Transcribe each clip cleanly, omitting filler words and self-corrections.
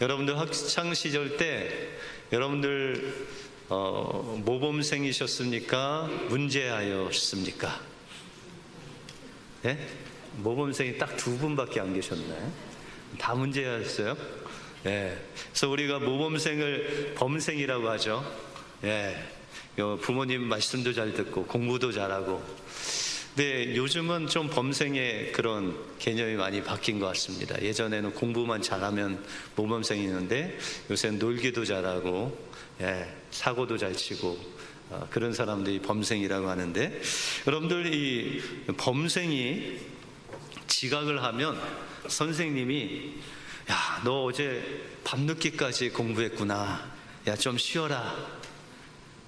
여러분들 학창 시절 때 여러분들 모범생이셨습니까? 문제아였습니까? 예? 모범생이 딱 두 분밖에 안 계셨나요? 다 문제아였어요? 예. 그래서 우리가 모범생을 범생이라고 하죠. 예. 부모님 말씀도 잘 듣고 공부도 잘하고. 근데 요즘은 좀 범생의 그런 개념이 많이 바뀐 것 같습니다. 예전에는 공부만 잘하면 모범생이었는데 요새는 놀기도 잘하고, 예, 사고도 잘 치고, 그런 사람들이 범생이라고 하는데, 여러분들 이 범생이 지각을 하면 선생님이 야, 너 어제 밤늦게까지 공부했구나. 야, 좀 쉬어라.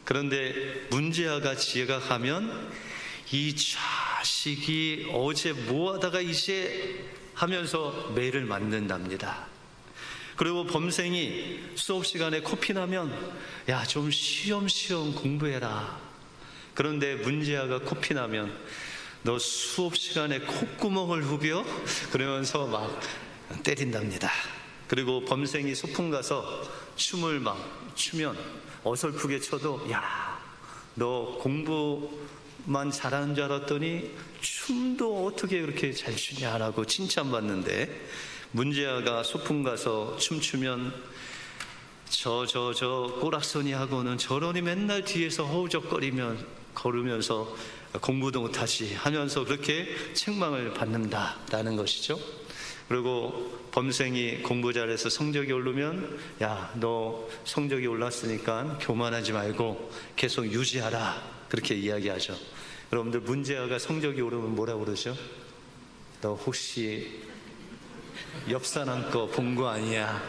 그런데 문제아가 지각하면 이 자식이 어제 뭐 하다가 이제 하면서 매를 맞는답니다. 그리고 범생이 수업 시간에 코피 나면 야, 좀 쉬엄쉬엄 공부해라. 그런데 문제아가 코피 나면 너 수업 시간에 콧구멍을 후벼? 그러면서 막 때린답니다. 그리고 범생이 소풍 가서 춤을 막 추면 어설프게 춰도 야, 너 공부만 잘하는 줄 알았더니 춤도 어떻게 그렇게 잘 추냐라고 칭찬받는데, 문제아가 소풍 가서 춤추면 저 꼬락서니하고는 저러니 맨날 뒤에서 허우적거리면 걸으면서 공부도 못하지 하면서 그렇게 책망을 받는다라는 것이죠. 그리고 범생이 공부 잘해서 성적이 오르면 야, 너 성적이 올랐으니까 교만하지 말고 계속 유지하라, 그렇게 이야기하죠. 여러분들 문제아가 성적이 오르면 뭐라고 그러죠? 너 혹시 옆 사람 거 본 거 아니야?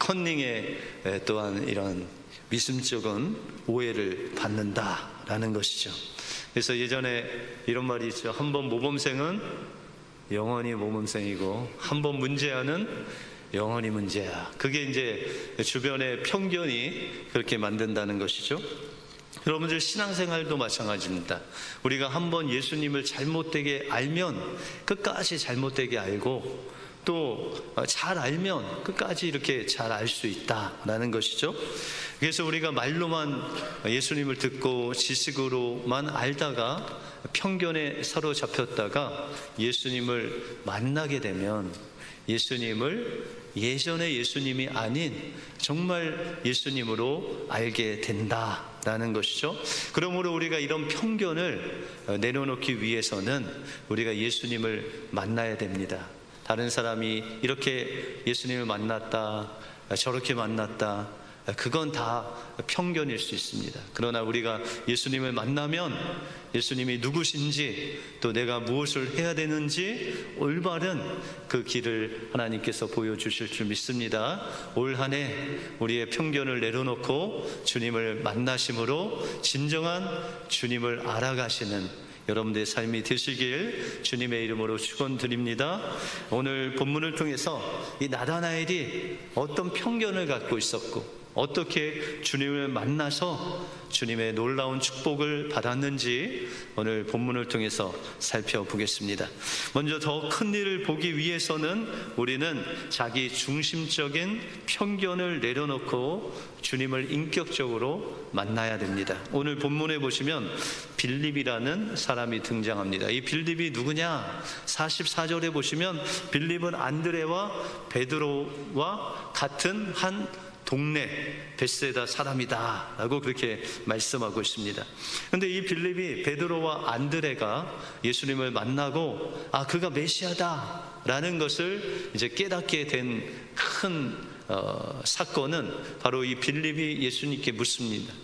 컨닝에 또한 이런 미심쩍은 오해를 받는다라는 것이죠. 그래서 예전에 이런 말이 있죠. 한 번 모범생은 영원히 모범생이고 한 번 문제아는 영원히 문제아. 그게 이제 주변의 편견이 그렇게 만든다는 것이죠. 여러분들 신앙생활도 마찬가지입니다. 우리가 한번 예수님을 잘못되게 알면 끝까지 잘못되게 알고, 또 잘 알면 끝까지 이렇게 잘 알 수 있다라는 것이죠. 그래서 우리가 말로만 예수님을 듣고 지식으로만 알다가 편견에 사로잡혔다가 예수님을 만나게 되면 예수님을 예전의 예수님이 아닌 정말 예수님으로 알게 된다라는 것이죠. 그러므로 우리가 이런 편견을 내려놓기 위해서는 우리가 예수님을 만나야 됩니다. 다른 사람이 이렇게 예수님을 만났다, 저렇게 만났다, 그건 다 편견일 수 있습니다. 그러나 우리가 예수님을 만나면 예수님이 누구신지, 또 내가 무엇을 해야 되는지 올바른 그 길을 하나님께서 보여주실 줄 믿습니다. 올 한 해 우리의 편견을 내려놓고 주님을 만나심으로 진정한 주님을 알아가시는 여러분들의 삶이 되시길 주님의 이름으로 축원드립니다. 오늘 본문을 통해서 이 나다나엘이 어떤 편견을 갖고 있었고 어떻게 주님을 만나서 주님의 놀라운 축복을 받았는지 오늘 본문을 통해서 살펴보겠습니다. 먼저 더 큰 일을 보기 위해서는 우리는 자기 중심적인 편견을 내려놓고 주님을 인격적으로 만나야 됩니다. 오늘 본문에 보시면 빌립이라는 사람이 등장합니다. 이 빌립이 누구냐? 44절에 보시면 빌립은 안드레와 베드로와 같은 한 동네 벳세다 사람이다 라고 그렇게 말씀하고 있습니다. 그런데 이 빌립이 베드로와 안드레가 예수님을 만나고 그가 메시아다 라는 것을 이제 깨닫게 된 큰 사건은 바로 이 빌립이 예수님께 묻습니다.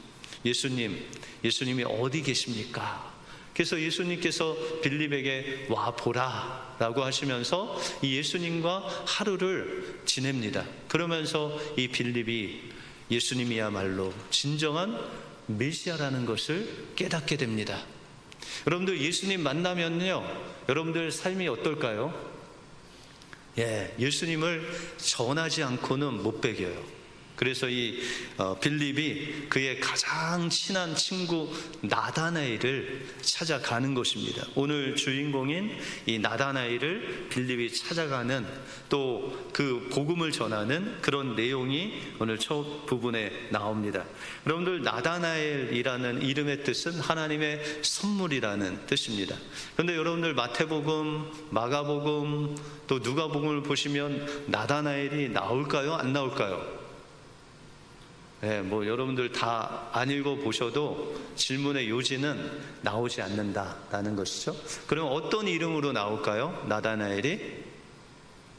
예수님이 어디 계십니까? 그래서 예수님께서 빌립에게 와 보라 라고 하시면서 이 예수님과 하루를 지냅니다. 그러면서 이 빌립이 예수님이야말로 진정한 메시아라는 것을 깨닫게 됩니다. 여러분들 예수님 만나면요, 여러분들 삶이 어떨까요? 예수님을 전하지 않고는 못 배겨요. 그래서 이 빌립이 그의 가장 친한 친구 나다나엘을 찾아가는 것입니다. 오늘 주인공인 이 나다나엘을 빌립이 찾아가는, 또 그 복음을 전하는 그런 내용이 오늘 첫 부분에 나옵니다. 여러분들, 나다나엘이라는 이름의 뜻은 하나님의 선물이라는 뜻입니다. 그런데 여러분들 마태복음, 마가복음, 또 누가복음을 보시면 나다나엘이 나올까요? 안 나올까요? 네, 여러분들 다 안 읽어보셔도 질문의 요지는 나오지 않는다라는 것이죠. 그럼 어떤 이름으로 나올까요? 나다나엘이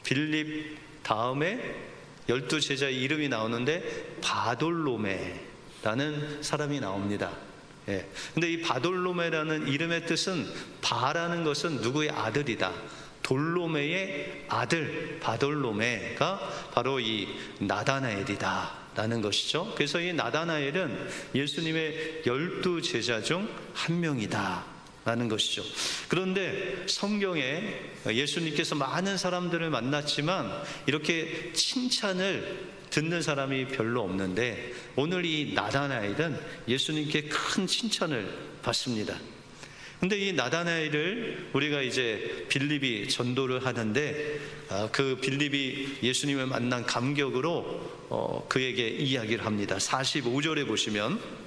빌립 다음에 12제자의 이름이 나오는데 바돌로메라는 사람이 나옵니다. 근데 이 바돌로메라는 이름의 뜻은, 바라는 것은 누구의 아들이다, 돌로메의 아들 바돌로메가 바로 이 나다나엘이다 라는 것이죠. 그래서 이 나다나엘은 예수님의 12제자 중 한 명이다 라는 것이죠. 그런데 성경에 예수님께서 많은 사람들을 만났지만 이렇게 칭찬을 듣는 사람이 별로 없는데, 오늘 이 나다나엘은 예수님께 큰 칭찬을 받습니다. 근데 이 나다나엘을 우리가 이제 빌립이 전도를 하는데, 그 빌립이 예수님을 만난 감격으로 그에게 이야기를 합니다. 45절에 보시면,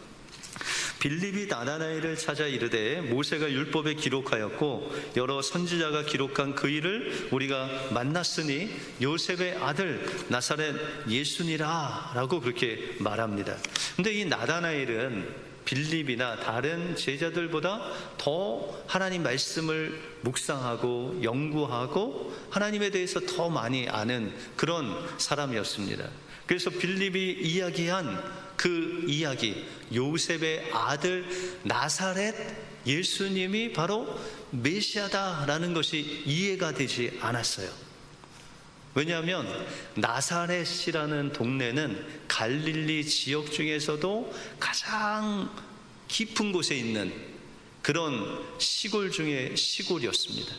빌립이 나다나엘을 찾아 이르되 모세가 율법에 기록하였고 여러 선지자가 기록한 그 일을 우리가 만났으니 요셉의 아들 나사렛 예수니라 라고 그렇게 말합니다. 근데 이 나다나엘은 빌립이나 다른 제자들보다 더 하나님 말씀을 묵상하고 연구하고 하나님에 대해서 더 많이 아는 그런 사람이었습니다. 그래서 빌립이 이야기한 그 이야기, 요셉의 아들 나사렛 예수님이 바로 메시아다라는 것이 이해가 되지 않았어요. 왜냐하면 나사렛이라는 동네는 갈릴리 지역 중에서도 가장 깊은 곳에 있는 그런 시골 중에 시골이었습니다.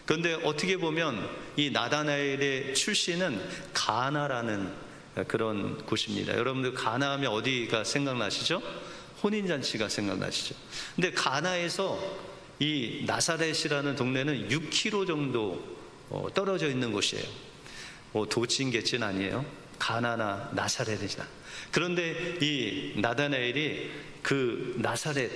그런데 어떻게 보면 이 나다나엘의 출신은 가나라는 그런 곳입니다. 여러분들 가나하면 어디가 생각나시죠? 혼인잔치가 생각나시죠? 근데 가나에서 이 나사렛이라는 동네는 6km 정도 떨어져 있는 곳이에요. 도찐개찐 아니에요. 가나나 나사렛이나. 그런데 이 나다나엘이 그 나사렛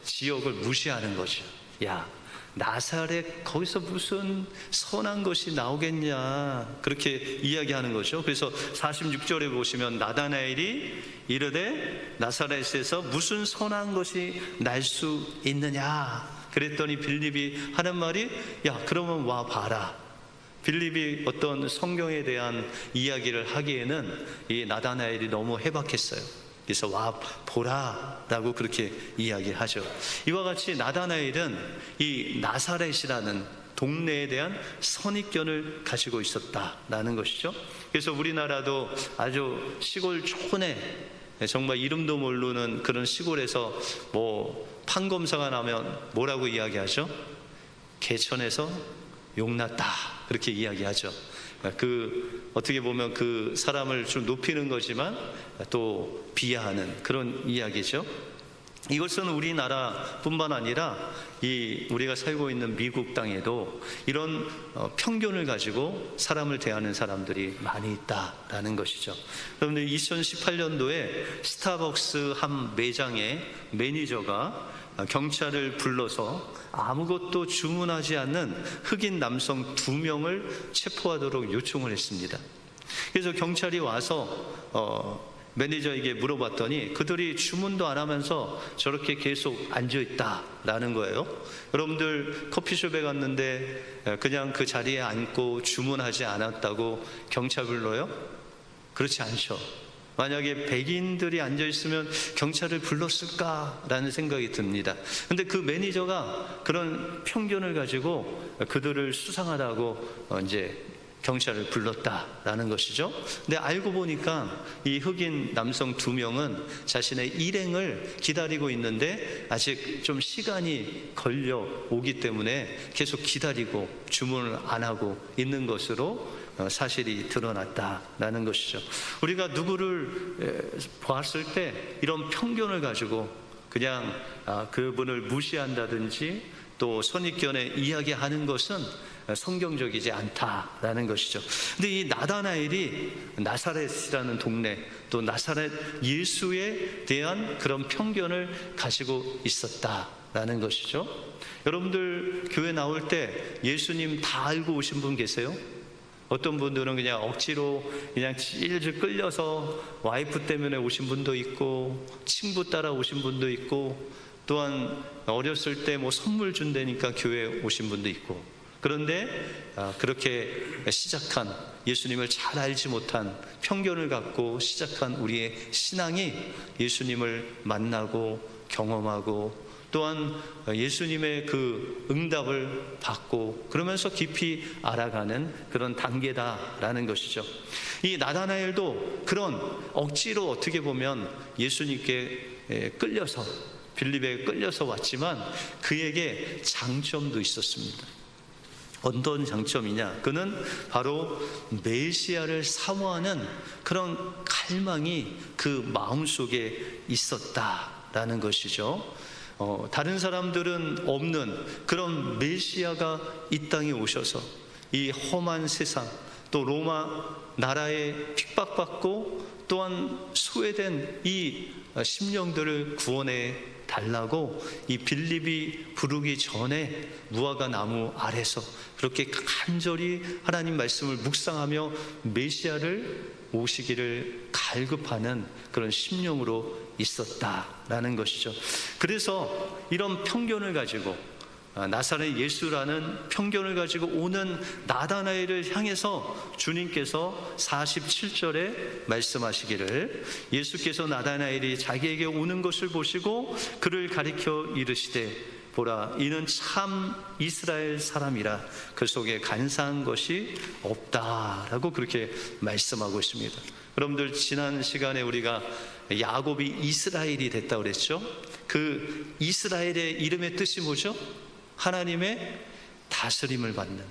지역을 무시하는 거죠. 야, 나사렛 거기서 무슨 선한 것이 나오겠냐, 그렇게 이야기하는 거죠. 그래서 46절에 보시면 나다나엘이 이르되 나사렛에서 무슨 선한 것이 날 수 있느냐 그랬더니 빌립이 하는 말이, 야, 그러면 와 봐라. 빌립이 어떤 성경에 대한 이야기를 하기에는 이 나다나엘이 너무 해박했어요. 그래서 와 보라 라고 그렇게 이야기하죠. 이와 같이 나다나엘은 이 나사렛이라는 동네에 대한 선입견을 가지고 있었다라는 것이죠. 그래서 우리나라도 아주 시골 촌에 정말 이름도 모르는 그런 시골에서 판검사가 나면 뭐라고 이야기하죠? 개천에서 용났다, 그렇게 이야기하죠. 어떻게 보면 그 사람을 좀 높이는 거지만 또 비하하는 그런 이야기죠. 이것은 우리나라뿐만 아니라 우리가 살고 있는 미국 땅에도 이런 편견을 가지고 사람을 대하는 사람들이 많이 있다라는 것이죠. 여러분들, 2018년도에 스타벅스 한 매장의 매니저가 경찰을 불러서 아무것도 주문하지 않는 흑인 남성 2명을 체포하도록 요청을 했습니다. 그래서 경찰이 와서 매니저에게 물어봤더니 그들이 주문도 안 하면서 저렇게 계속 앉아있다라는 거예요. 여러분들, 커피숍에 갔는데 그냥 그 자리에 앉고 주문하지 않았다고 경찰 불러요? 그렇지 않죠. 만약에 백인들이 앉아있으면 경찰을 불렀을까라는 생각이 듭니다. 근데 그 매니저가 그런 편견을 가지고 그들을 수상하다고 이제 경찰을 불렀다라는 것이죠. 근데 알고 보니까 이 흑인 남성 2명은 자신의 일행을 기다리고 있는데 아직 좀 시간이 걸려 오기 때문에 계속 기다리고 주문을 안 하고 있는 것으로 사실이 드러났다라는 것이죠. 우리가 누구를 보았을 때 이런 편견을 가지고 그냥 그분을 무시한다든지 또 선입견에 이야기하는 것은 성경적이지 않다라는 것이죠. 근데 이 나다나엘이 나사렛이라는 동네, 또 나사렛 예수에 대한 그런 편견을 가지고 있었다라는 것이죠. 여러분들 교회 나올 때 예수님 다 알고 오신 분 계세요? 어떤 분들은 그냥 억지로 그냥 질질 끌려서 와이프 때문에 오신 분도 있고, 친구 따라 오신 분도 있고, 또한 어렸을 때 뭐 선물 준다니까 교회에 오신 분도 있고, 그런데 그렇게 시작한, 예수님을 잘 알지 못한 편견을 갖고 시작한 우리의 신앙이 예수님을 만나고 경험하고 또한 예수님의 그 응답을 받고 그러면서 깊이 알아가는 그런 단계다라는 것이죠. 이 나다나엘도 그런 억지로 어떻게 보면 예수님께 끌려서, 빌립에 끌려서 왔지만 그에게 장점도 있었습니다. 어떤 장점이냐? 그는 바로 메시아를 사모하는 그런 갈망이 그 마음속에 있었다라는 것이죠. 다른 사람들은 없는 그런 메시아가 이 땅에 오셔서 이 험한 세상, 또 로마 나라에 핍박받고 또한 소외된 이 심령들을 구원해 달라고 이 빌립이 부르기 전에 무화과 나무 아래서 그렇게 간절히 하나님 말씀을 묵상하며 메시아를 오시기를 갈급하는 그런 심령으로 있었다라는 것이죠. 그래서 이런 편견을 가지고, 나사렛 예수라는 편견을 가지고 오는 나다나엘을 향해서 주님께서 47절에 말씀하시기를, 예수께서 나다나엘이 자기에게 오는 것을 보시고 그를 가리켜 이르시되 보라, 이는 참 이스라엘 사람이라 그 속에 간사한 것이 없다라고 그렇게 말씀하고 있습니다. 여러분들 지난 시간에 우리가 야곱이 이스라엘이 됐다고 그랬죠. 그 이스라엘의 이름의 뜻이 뭐죠? 하나님의 다스림을 받는,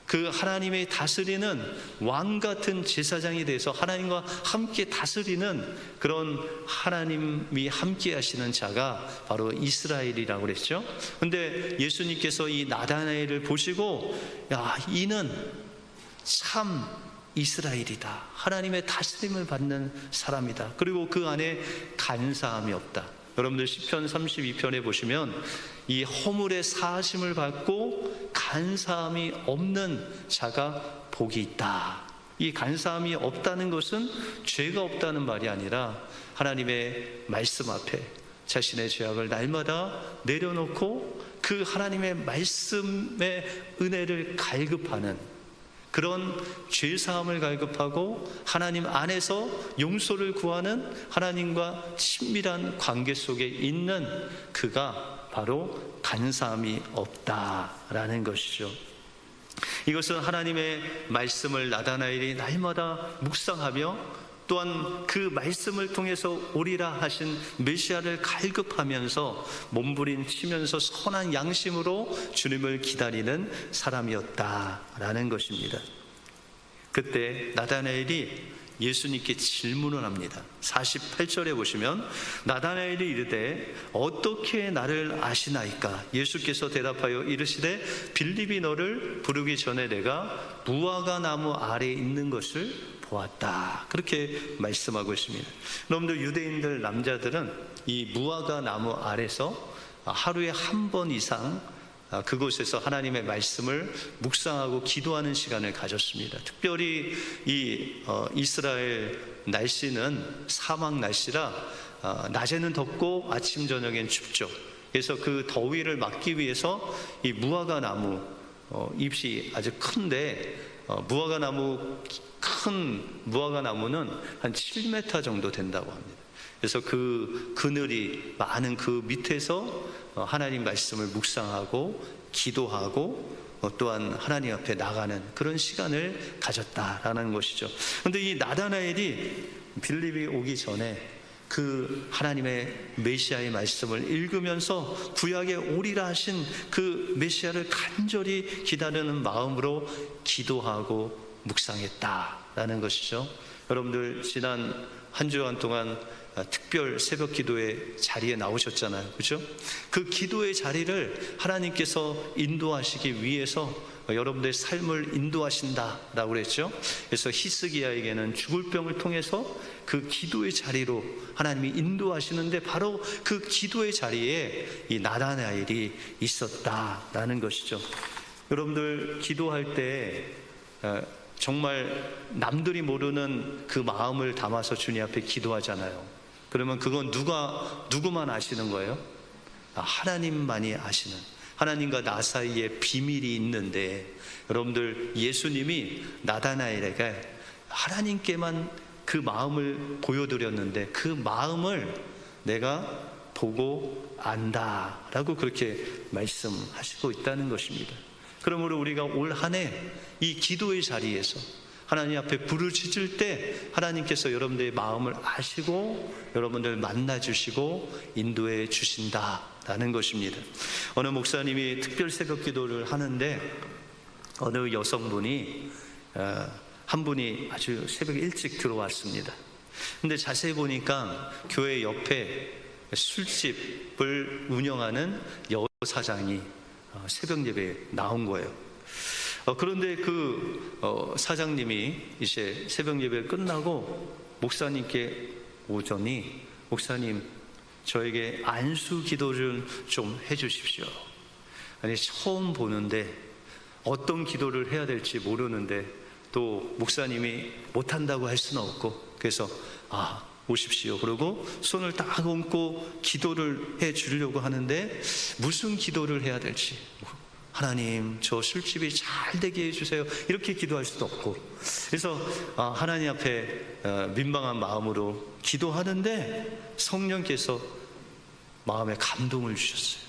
그 하나님의 다스리는 왕 같은 제사장이 돼서 하나님과 함께 다스리는 그런 하나님이 함께 하시는 자가 바로 이스라엘이라고 그랬죠. 근데 예수님께서 이 나다나엘을 보시고, 야, 이는 참 이스라엘이다, 하나님의 다스림을 받는 사람이다, 그리고 그 안에 간사함이 없다. 여러분들 시편 32편에 보시면 이 허물의 사하심을 받고 간사함이 없는 자가 복이 있다. 이 간사함이 없다는 것은 죄가 없다는 말이 아니라 하나님의 말씀 앞에 자신의 죄악을 날마다 내려놓고 그 하나님의 말씀의 은혜를 갈급하는, 그런 죄사함을 갈급하고 하나님 안에서 용서를 구하는 하나님과 친밀한 관계 속에 있는 그가 바로 간사함이 없다라는 것이죠. 이것은 하나님의 말씀을 나다나엘이 날마다 묵상하며 또한 그 말씀을 통해서 오리라 하신 메시아를 갈급하면서 몸부림치면서 선한 양심으로 주님을 기다리는 사람이었다라는 것입니다. 그때 나다나엘이 예수님께 질문을 합니다. 48절에 보시면 나다나엘이 이르되 어떻게 나를 아시나이까? 예수께서 대답하여 이르시되 빌립이 너를 부르기 전에 내가 무화과 나무 아래에 있는 것을 보았다. 그렇게 말씀하고 있습니다. 여러분들 유대인들 남자들은 이 무화과 나무 아래서 하루에 한 번 이상 그곳에서 하나님의 말씀을 묵상하고 기도하는 시간을 가졌습니다. 특별히 이 이스라엘 날씨는 사막 날씨라 낮에는 덥고 아침 저녁엔 춥죠. 그래서 그 더위를 막기 위해서 이 무화과 나무 잎이 아주 큰데 큰 무화과 나무는 한 7m 정도 된다고 합니다. 그래서 그 그늘이 많은 그 밑에서 하나님 말씀을 묵상하고 기도하고 또한 하나님 앞에 나가는 그런 시간을 가졌다라는 것이죠. 그런데 이 나다나엘이 빌립이 오기 전에 그 하나님의 메시아의 말씀을 읽으면서 구약에 오리라 하신 그 메시아를 간절히 기다리는 마음으로 기도하고 묵상했다라는 것이죠. 여러분들 지난 한 주간 동안 특별 새벽 기도의 자리에 나오셨잖아요. 그죠? 그 기도의 자리를 하나님께서 인도하시기 위해서 여러분들의 삶을 인도하신다라고 그랬죠. 그래서 히스기야에게는 죽을 병을 통해서 그 기도의 자리로 하나님이 인도하시는데 바로 그 기도의 자리에 이 나다나엘이 있었다라는 것이죠. 여러분들 기도할 때 정말 남들이 모르는 그 마음을 담아서 주님 앞에 기도하잖아요. 그러면 그건 누구만 아시는 거예요? 하나님만이 아시는, 하나님과 나 사이에 비밀이 있는데, 여러분들 예수님이 나다나엘에게 하나님께만 그 마음을 보여드렸는데 그 마음을 내가 보고 안다라고 그렇게 말씀하시고 있다는 것입니다. 그러므로 우리가 올 한 해 이 기도의 자리에서 하나님 앞에 부르짖을 때 하나님께서 여러분들의 마음을 아시고 여러분들 만나주시고 인도해 주신다라는 것입니다. 어느 목사님이 특별 새벽 기도를 하는데 어느 여성분이 한 분이 아주 새벽 일찍 들어왔습니다. 근데 자세히 보니까 교회 옆에 술집을 운영하는 여사장이 새벽 예배에 나온 거예요. 그런데 그 사장님이 이제 새벽 예배 끝나고 목사님께 오더니, 목사님 저에게 안수 기도를 좀 해주십시오. 아니 처음 보는데 어떤 기도를 해야 될지 모르는데 또 목사님이 못한다고 할 수는 없고, 그래서 오십시오. 그러고 손을 딱 얹고 기도를 해 주려고 하는데 무슨 기도를 해야 될지, 하나님 저 술집이 잘 되게 해주세요 이렇게 기도할 수도 없고, 그래서 하나님 앞에 민망한 마음으로 기도하는데 성령께서 마음에 감동을 주셨어요.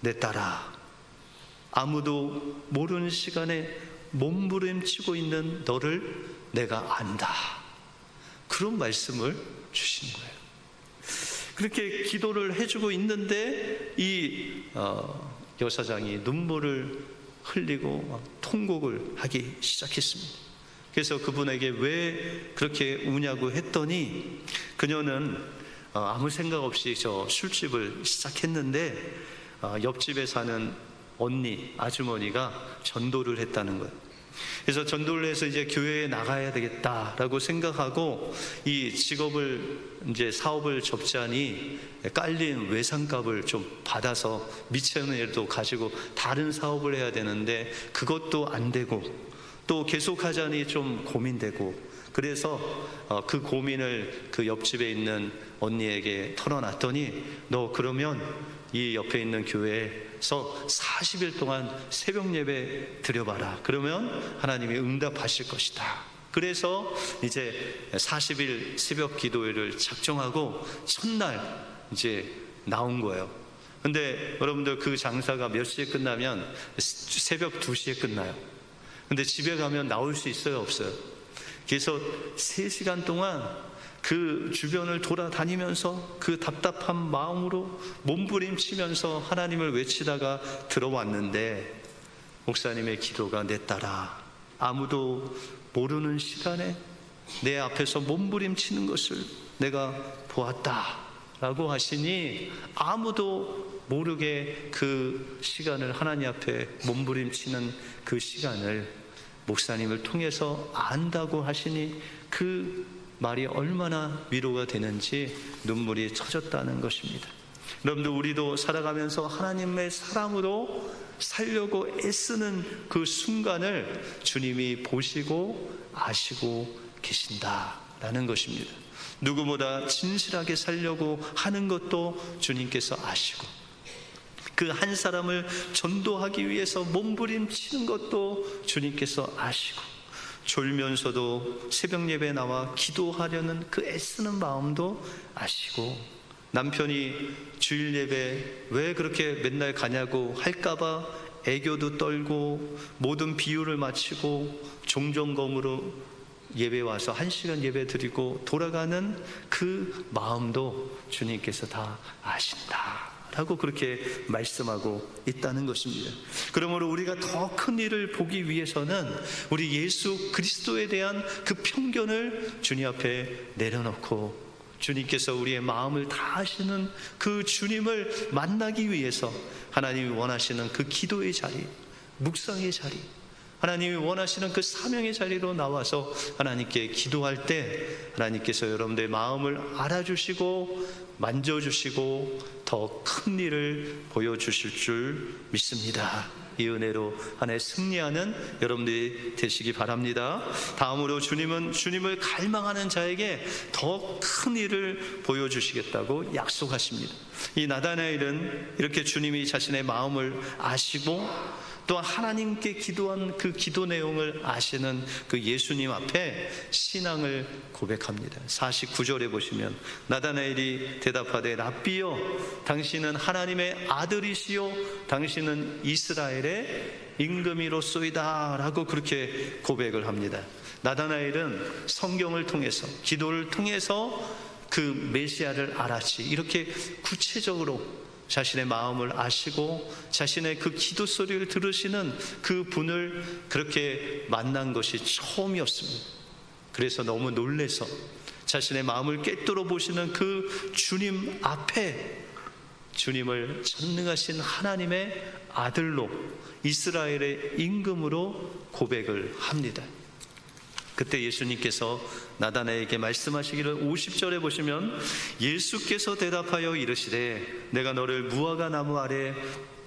내 딸아, 아무도 모르는 시간에 몸부림치고 있는 너를 내가 안다. 그런 말씀을 주신 거예요. 그렇게 기도를 해주고 있는데 이 여사장이 눈물을 흘리고 통곡을 하기 시작했습니다. 그래서 그분에게 왜 그렇게 우냐고 했더니 그녀는 아무 생각 없이 저 술집을 시작했는데 옆집에 사는 언니, 아주머니가 전도를 했다는 거예요. 그래서 전도를 해서 이제 교회에 나가야 되겠다라고 생각하고 이 직업을 이제 사업을 접자니 깔린 외상값을 좀 받아서 미천에도 가지고 다른 사업을 해야 되는데 그것도 안 되고 또 계속하자니 좀 고민되고, 그래서 그 고민을 그 옆집에 있는 언니에게 털어놨더니 너 그러면 이 옆에 있는 교회에서 40일 동안 새벽 예배 드려봐라. 그러면 하나님이 응답하실 것이다. 그래서 이제 40일 새벽 기도회를 작정하고 첫날 이제 나온 거예요. 근데 여러분들 그 장사가 몇 시에 끝나면 새벽 2시에 끝나요. 근데 집에 가면 나올 수 있어요, 없어요? 그래서 3시간 동안 그 주변을 돌아다니면서 그 답답한 마음으로 몸부림치면서 하나님을 외치다가 들어왔는데 목사님의 기도가 내 딸아, 아무도 모르는 시간에 내 앞에서 몸부림치는 것을 내가 보았다 라고 하시니 아무도 모르게 그 시간을, 하나님 앞에 몸부림치는 그 시간을 목사님을 통해서 안다고 하시니 그 말이 얼마나 위로가 되는지 눈물이 터졌다는 것입니다. 여러분들 우리도 살아가면서 하나님의 사람으로 살려고 애쓰는 그 순간을 주님이 보시고 아시고 계신다라는 것입니다. 누구보다 진실하게 살려고 하는 것도 주님께서 아시고, 그 한 사람을 전도하기 위해서 몸부림치는 것도 주님께서 아시고, 졸면서도 새벽 예배에 나와 기도하려는 그 애쓰는 마음도 아시고, 남편이 주일 예배 왜 그렇게 맨날 가냐고 할까봐 애교도 떨고 모든 비유를 마치고 종종검으로 예배 와서 1시간 예배 드리고 돌아가는 그 마음도 주님께서 다 아신다 라고 그렇게 말씀하고 있다는 것입니다. 그러므로 우리가 더 큰 일을 보기 위해서는 우리 예수 그리스도에 대한 그 편견을 주님 앞에 내려놓고 주님께서 우리의 마음을 다 아시는 그 주님을 만나기 위해서 하나님이 원하시는 그 기도의 자리, 묵상의 자리, 하나님이 원하시는 그 사명의 자리로 나와서 하나님께 기도할 때 하나님께서 여러분들의 마음을 알아주시고 만져주시고 더 큰 일을 보여주실 줄 믿습니다. 이 은혜로 한 해 승리하는 여러분들이 되시기 바랍니다. 다음으로 주님은 주님을 갈망하는 자에게 더 큰 일을 보여주시겠다고 약속하십니다. 이 나다나엘은 이렇게 주님이 자신의 마음을 아시고 또한 하나님께 기도한 그 기도 내용을 아시는 그 예수님 앞에 신앙을 고백합니다. 49절에 보시면 나다나엘이 대답하되 랍비여 당신은 하나님의 아들이시요 당신은 이스라엘의 임금이로소이다 라고 그렇게 고백을 합니다. 나다나엘은 성경을 통해서 기도를 통해서 그 메시아를 알았지 이렇게 구체적으로 자신의 마음을 아시고 자신의 그 기도 소리를 들으시는 그 분을 그렇게 만난 것이 처음이었습니다. 그래서 너무 놀라서 자신의 마음을 꿰뚫어 보시는 그 주님 앞에 주님을 전능하신 하나님의 아들로 이스라엘의 임금으로 고백을 합니다. 그때 예수님께서 나다나엘에게 말씀하시기를 50절에 보시면 예수께서 대답하여 이르시되 내가 너를 무화과 나무 아래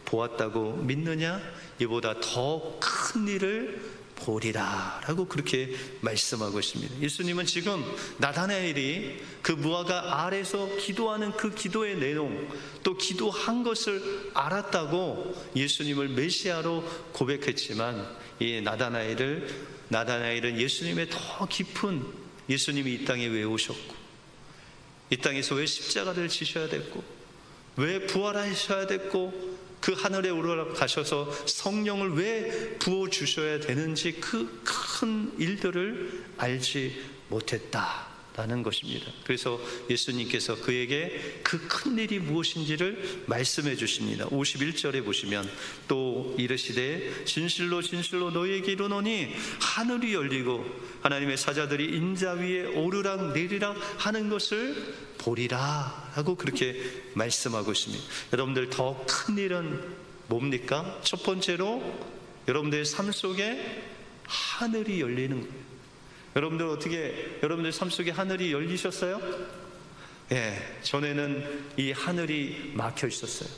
보았다고 믿느냐? 이보다 더 큰 일을 보리라 라고 그렇게 말씀하고 있습니다. 예수님은 지금 나다나엘이 그 무화과 아래에서 기도하는 그 기도의 내용 또 기도한 것을 알았다고 예수님을 메시아로 고백했지만 이 나다나엘은 예수님의 더 깊은 예수님이 이 땅에 왜 오셨고 이 땅에서 왜 십자가를 지셔야 됐고 왜 부활하셔야 됐고 그 하늘에 올라가셔서 성령을 왜 부어주셔야 되는지 그 큰 일들을 알지 못했다라는 것입니다. 그래서 예수님께서 그에게 그 큰 일이 무엇인지를 말씀해 주십니다. 51절에 보시면 또 이르시되 진실로 진실로 너희에게 이르노니 하늘이 열리고 하나님의 사자들이 인자 위에 오르락 내리락 하는 것을 보리라 하고 그렇게 말씀하고 있습니다. 여러분들 더 큰 일은 뭡니까? 첫 번째로 여러분들의 삶 속에 하늘이 열리는 거예요. 여러분들 삶 속에 하늘이 열리셨어요? 예, 전에는 이 하늘이 막혀 있었어요.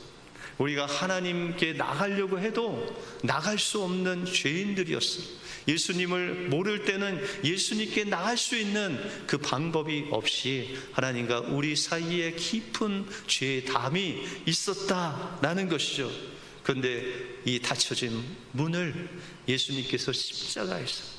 우리가 하나님께 나가려고 해도 나갈 수 없는 죄인들이었어요. 예수님을 모를 때는 예수님께 나갈 수 있는 그 방법이 없이 하나님과 우리 사이에 깊은 죄의 담이 있었다라는 것이죠. 그런데 이 닫혀진 문을 예수님께서 십자가에서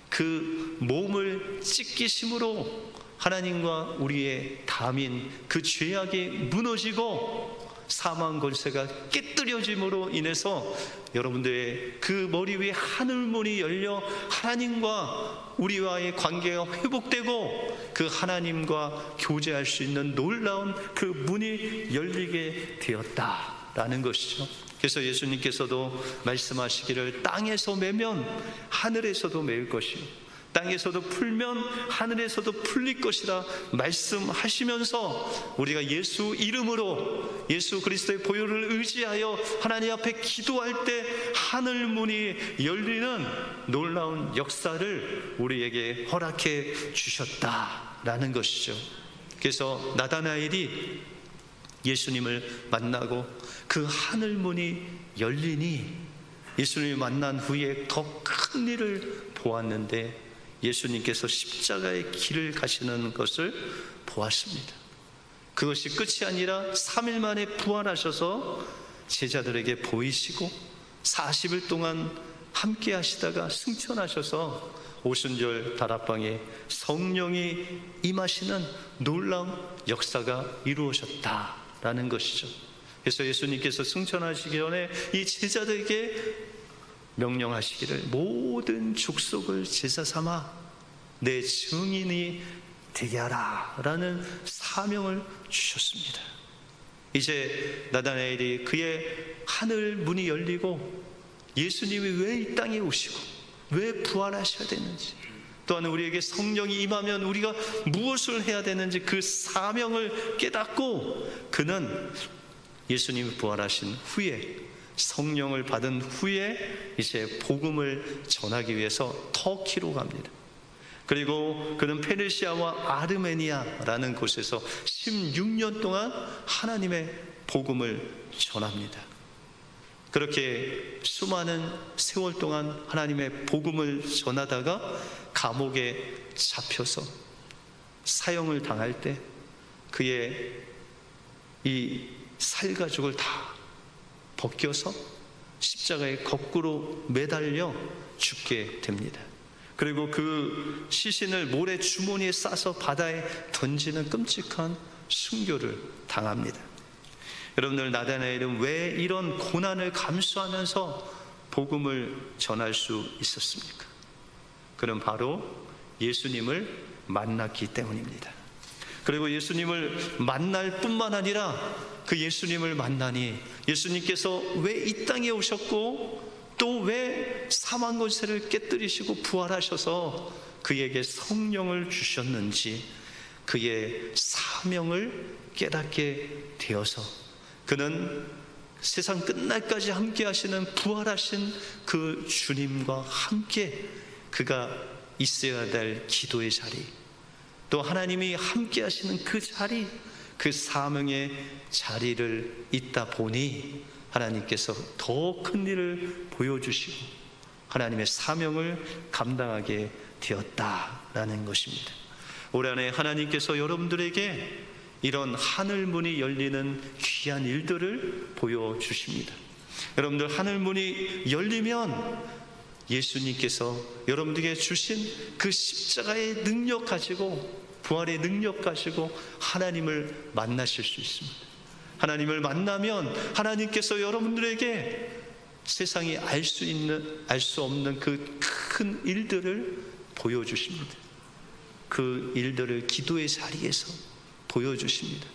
그 몸을 찢기심으로 하나님과 우리의 담인 그 죄악이 무너지고 사망 권세가 깨뜨려짐으로 인해서 여러분들의 그 머리 위에 하늘문이 열려 하나님과 우리와의 관계가 회복되고 그 하나님과 교제할 수 있는 놀라운 그 문이 열리게 되었다라는 것이죠. 그래서 예수님께서도 말씀하시기를 땅에서 매면 하늘에서도 매일 것이요 땅에서도 풀면 하늘에서도 풀릴 것이라 말씀하시면서 우리가 예수 이름으로 예수 그리스도의 보혈을 의지하여 하나님 앞에 기도할 때 하늘문이 열리는 놀라운 역사를 우리에게 허락해 주셨다라는 것이죠. 그래서 나다나엘이 예수님을 만나고 그 하늘문이 열리니 예수님을 만난 후에 더 큰 일을 보았는데 예수님께서 십자가의 길을 가시는 것을 보았습니다. 그것이 끝이 아니라 3일 만에 부활하셔서 제자들에게 보이시고 40일 동안 함께 하시다가 승천하셔서 오순절 다락방에 성령이 임하시는 놀라운 역사가 이루어졌다라는 것이죠. 그래서 예수님께서 승천하시기 전에 이 제자들에게 명령하시기를 모든 족속을 제사 삼아 내 증인이 되게 하라 라는 사명을 주셨습니다. 이제 나다나엘이 그의 하늘 문이 열리고 예수님이 왜 이 땅에 오시고 왜 부활하셔야 되는지, 또한 우리에게 성령이 임하면 우리가 무엇을 해야 되는지 그 사명을 깨닫고 그는 예수님이 부활하신 후에, 성령을 받은 후에 이제 복음을 전하기 위해서 터키로 갑니다. 그리고 그는 페르시아와 아르메니아라는 곳에서 16년 동안 하나님의 복음을 전합니다. 그렇게 수많은 세월 동안 하나님의 복음을 전하다가 감옥에 잡혀서 사형을 당할 때 그의 이 살가죽을 다 벗겨서 십자가에 거꾸로 매달려 죽게 됩니다. 그리고 그 시신을 모래 주머니에 싸서 바다에 던지는 끔찍한 순교를 당합니다. 여러분들, 나다나엘은 왜 이런 고난을 감수하면서 복음을 전할 수 있었습니까? 그는 바로 예수님을 만났기 때문입니다. 그리고 예수님을 만날 뿐만 아니라 그 예수님을 만나니 예수님께서 왜 이 땅에 오셨고 또 왜 사망 권세를 깨뜨리시고 부활하셔서 그에게 성령을 주셨는지 그의 사명을 깨닫게 되어서 그는 세상 끝날까지 함께 하시는 부활하신 그 주님과 함께 그가 있어야 될 기도의 자리, 또 하나님이 함께 하시는 그 자리, 그 사명의 자리를 있다 보니 하나님께서 더 큰 일을 보여주시고 하나님의 사명을 감당하게 되었다라는 것입니다. 올 한해 하나님께서 여러분들에게 이런 하늘문이 열리는 귀한 일들을 보여주십니다. 여러분들, 하늘문이 열리면 예수님께서 여러분들에게 주신 그 십자가의 능력 가지고, 부활의 능력 가지고 하나님을 만나실 수 있습니다. 하나님을 만나면 하나님께서 여러분들에게 세상이 알 수 없는 그 큰 일들을 보여주십니다. 그 일들을 기도의 자리에서 보여주십니다.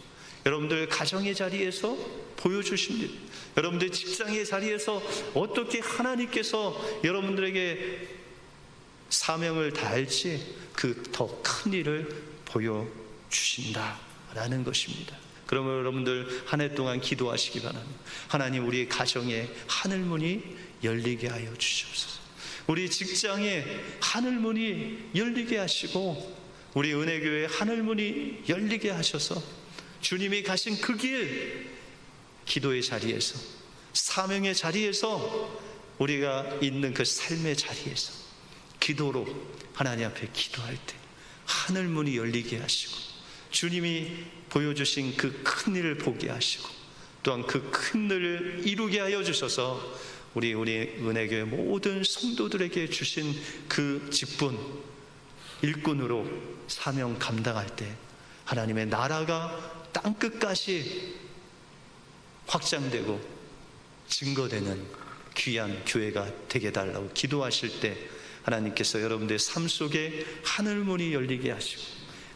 여러분들 가정의 자리에서 보여주십니다. 여러분들 직장의 자리에서 어떻게 하나님께서 여러분들에게 사명을 다할지 그 더 큰 일을 보여주신다라는 것입니다. 그러면 여러분들 한 해 동안 기도하시기 바랍니다. 하나님, 우리 가정에 하늘문이 열리게 하여 주시옵소서. 우리 직장에 하늘문이 열리게 하시고 우리 은혜교회 하늘문이 열리게 하셔서 주님이 가신 그 길, 기도의 자리에서, 사명의 자리에서, 우리가 있는 그 삶의 자리에서 기도로 하나님 앞에 기도할 때 하늘문이 열리게 하시고 주님이 보여주신 그 큰 일을 보게 하시고 또한 그 큰 일을 이루게 하여 주셔서 우리 은혜교회 모든 성도들에게 주신 그 직분, 일꾼으로 사명 감당할 때 하나님의 나라가 땅끝까지 확장되고 증거되는 귀한 교회가 되게 달라고 기도하실 때 하나님께서 여러분들의 삶 속에 하늘문이 열리게 하시고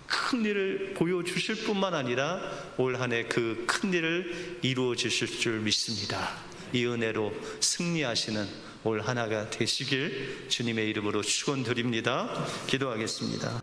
큰 일을 보여주실 뿐만 아니라 올 한 해 그 큰 일을 이루어 주실 줄 믿습니다. 이 은혜로 승리하시는 올 한 해가 되시길 주님의 이름으로 축원드립니다. 기도하겠습니다.